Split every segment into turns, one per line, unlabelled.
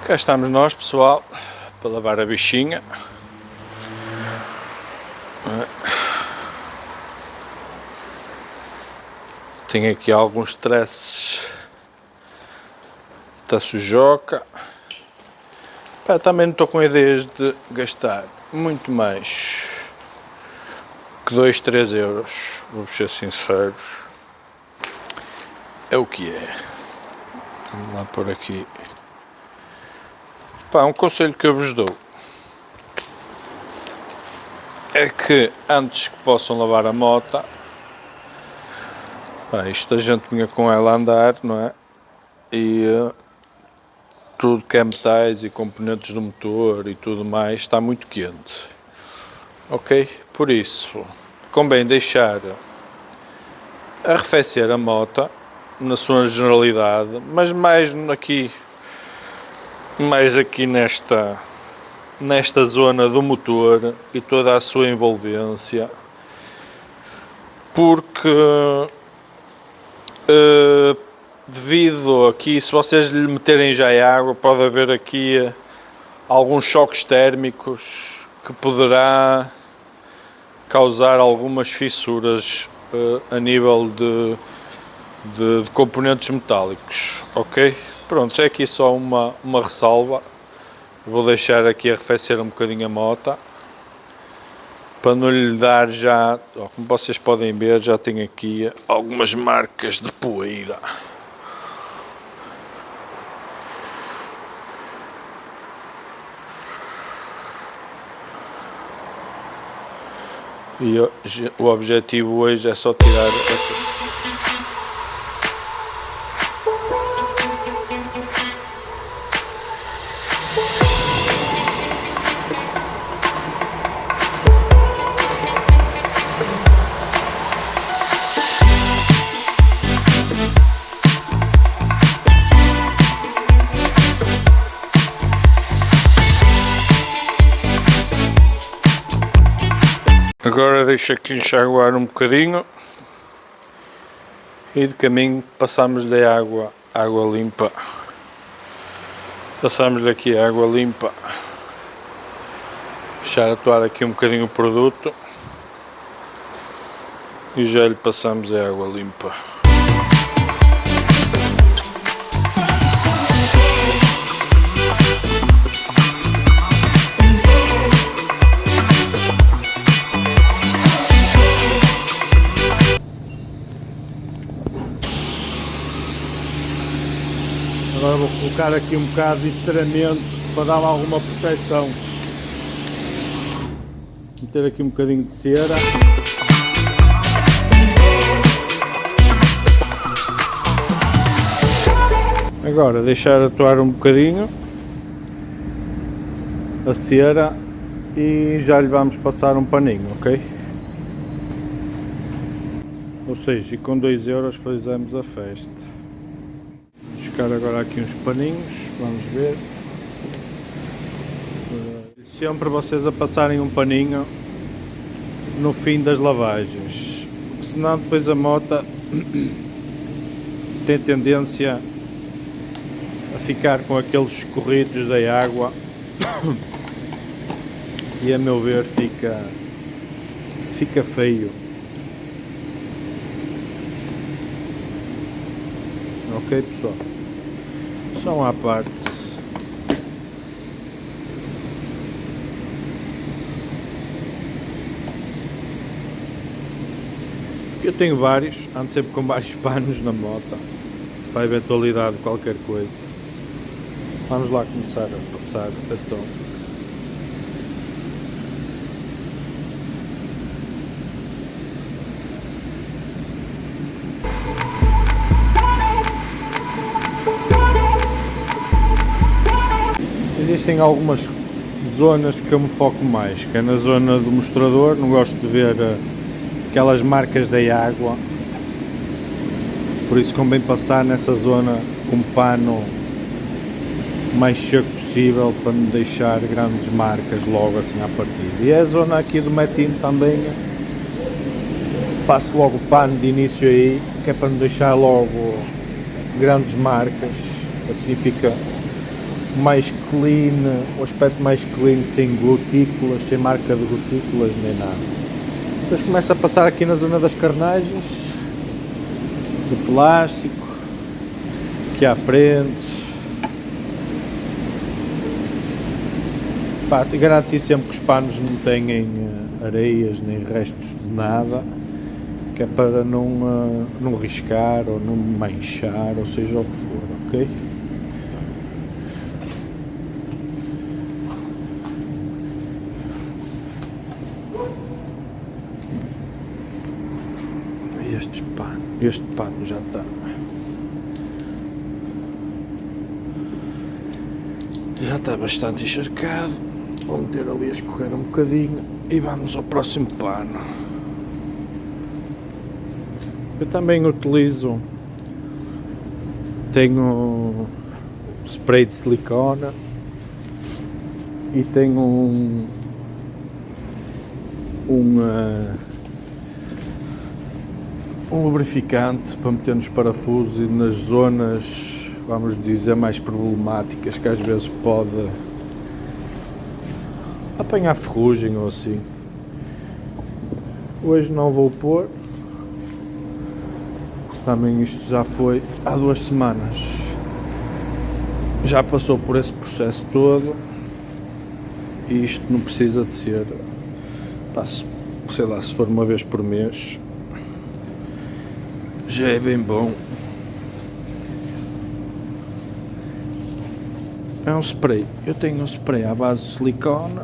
Cá estamos nós, pessoal, para lavar a bichinha. Tenho aqui alguns stresses da sujoca. Também não estou com ideias de gastar muito mais que 2, 3 euros, vou ser sinceros. É o que é. Vamos lá por aqui. Um conselho que eu vos dou é que antes que possam lavar a moto, isto a gente vinha com ela a andar, não é? E tudo que é metais e componentes do motor e tudo mais está muito quente, ok? Por isso convém deixar arrefecer a moto na sua generalidade, mas mais aqui nesta zona do motor e toda a sua envolvência, porque devido aqui, se vocês lhe meterem já água, pode haver aqui alguns choques térmicos que poderá causar algumas fissuras a nível de componentes metálicos, ok? Pronto, é aqui só uma ressalva. Vou deixar aqui arrefecer um bocadinho a moto para não lhe dar já, como vocês podem ver, já tem aqui algumas marcas de poeira. E o objetivo hoje é só tirar essa. Agora deixo aqui enxaguar um bocadinho e de caminho passamos-lhe água limpa. Passamos-lhe aqui a água limpa, deixar atuar aqui um bocadinho o produto e já lhe passamos a água limpa. Agora vou colocar aqui um bocado de enceramento para dar alguma proteção. Meter aqui um bocadinho de cera. Agora deixar atuar um bocadinho a cera e já lhe vamos passar um paninho, ok? Ou seja, e com 2 euros fazemos a festa. Buscar agora aqui uns paninhos, vamos ver. Sempre vocês a passarem um paninho no fim das lavagens, porque senão depois a moto tem tendência a ficar com aqueles escorridos da água e a meu ver fica feio. Ok, pessoal? Só à parte. Eu tenho vários, ando sempre com vários panos na moto, para a eventualidade de qualquer coisa. Vamos lá começar a passar então. Existem algumas zonas que eu me foco mais, que é na zona do mostrador. Não gosto de ver aquelas marcas da água, por isso convém passar nessa zona com o pano mais seco possível para não deixar grandes marcas logo assim à partida. E a zona aqui do metino também, passo logo o pano de início aí, que é para não deixar logo grandes marcas, assim fica mais clean, o aspecto mais clean, sem gotículas, sem marca de gotículas nem nada. Depois começa a passar aqui na zona das carnagens, de plástico, aqui à frente. Pá, garanti sempre que os panos não têm areias nem restos de nada, que é para não riscar ou não manchar, ou seja o que for, ok? Este pano já está bastante encharcado. Vou meter ali a escorrer um bocadinho e vamos ao próximo pano. Eu também utilizo, tenho spray de silicone e tenho um lubrificante para meter nos parafusos e nas zonas, vamos dizer, mais problemáticas, que às vezes pode apanhar ferrugem ou assim. Hoje não vou pôr, também isto já foi há 2 semanas, já passou por esse processo todo e isto não precisa de ser, sei lá, se for uma vez por mês já é bem bom. É um spray, eu tenho um spray à base de silicone,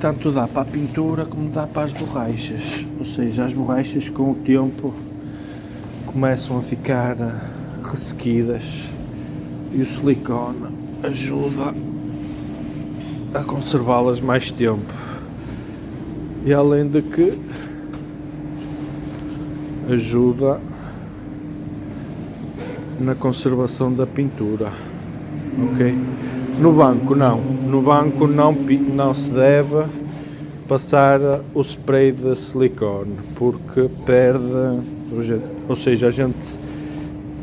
tanto dá para a pintura como dá para as borrachas, ou seja, as borrachas com o tempo começam a ficar ressequidas e o silicone ajuda a conservá-las mais tempo, e além de que ajuda na conservação da pintura, ok? No banco não se deve passar o spray de silicone, porque perde, ou seja, a gente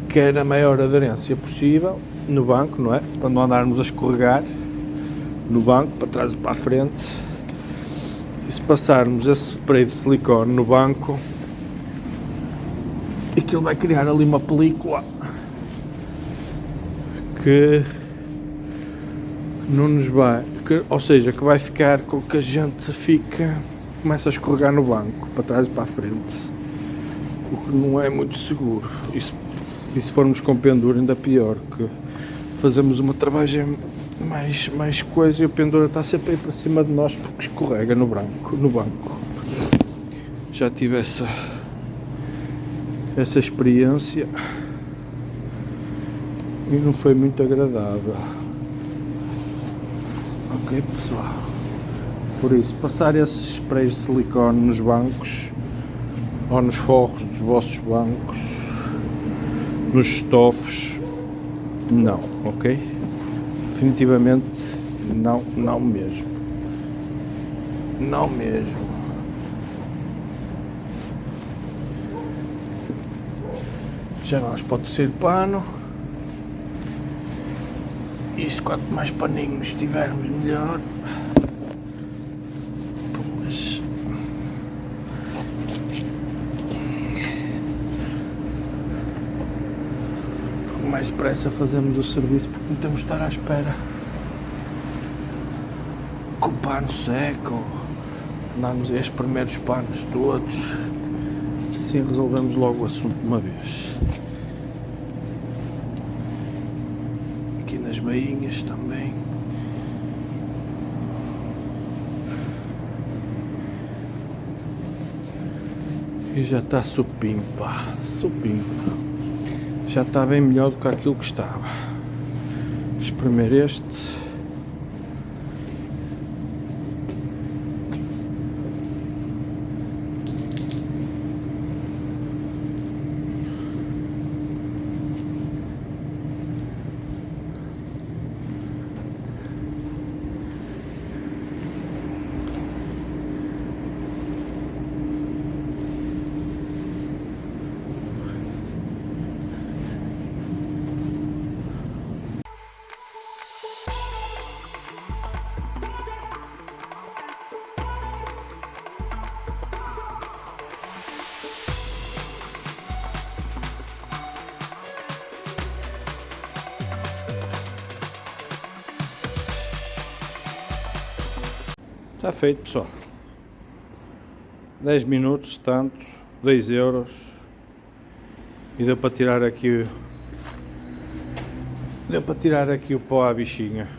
quer a maior aderência possível no banco, não é? Para não andarmos a escorregar no banco, para trás e para a frente, e se passarmos esse spray de silicone no banco, aquilo vai criar ali uma película que não nos vai, ou seja, que vai ficar com que a gente começa a escorregar no banco, para trás e para a frente, o que não é muito seguro. E se formos com pendura, ainda pior, que fazemos uma travagem mais coisa e a pendura está sempre aí para cima de nós porque escorrega no banco. Já tive essa experiência e não foi muito agradável. Ok, pessoal, por isso, passar esses sprays de silicone nos bancos ou nos forros dos vossos bancos, nos estofos, não, ok? Definitivamente não mesmo. Já vamos para o terceiro pano. Isto, quanto mais paninhos tivermos, melhor. Mas com mais depressa fazemos o serviço, porque não temos de estar à espera que o pano seca, ou andarmos a espremer os panos todos. Assim resolvemos logo o assunto de uma vez. Aqui nas bainhas também. E já está supinho, pá, supinho. Já está bem melhor do que aquilo que estava. Espremer este. Está feito, pessoal. 10 minutos, tanto, 2 euros. E deu para tirar aqui o pó à bichinha.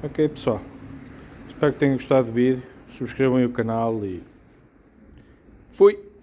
Ok, pessoal. Espero que tenham gostado do vídeo. Subscrevam o canal e fui!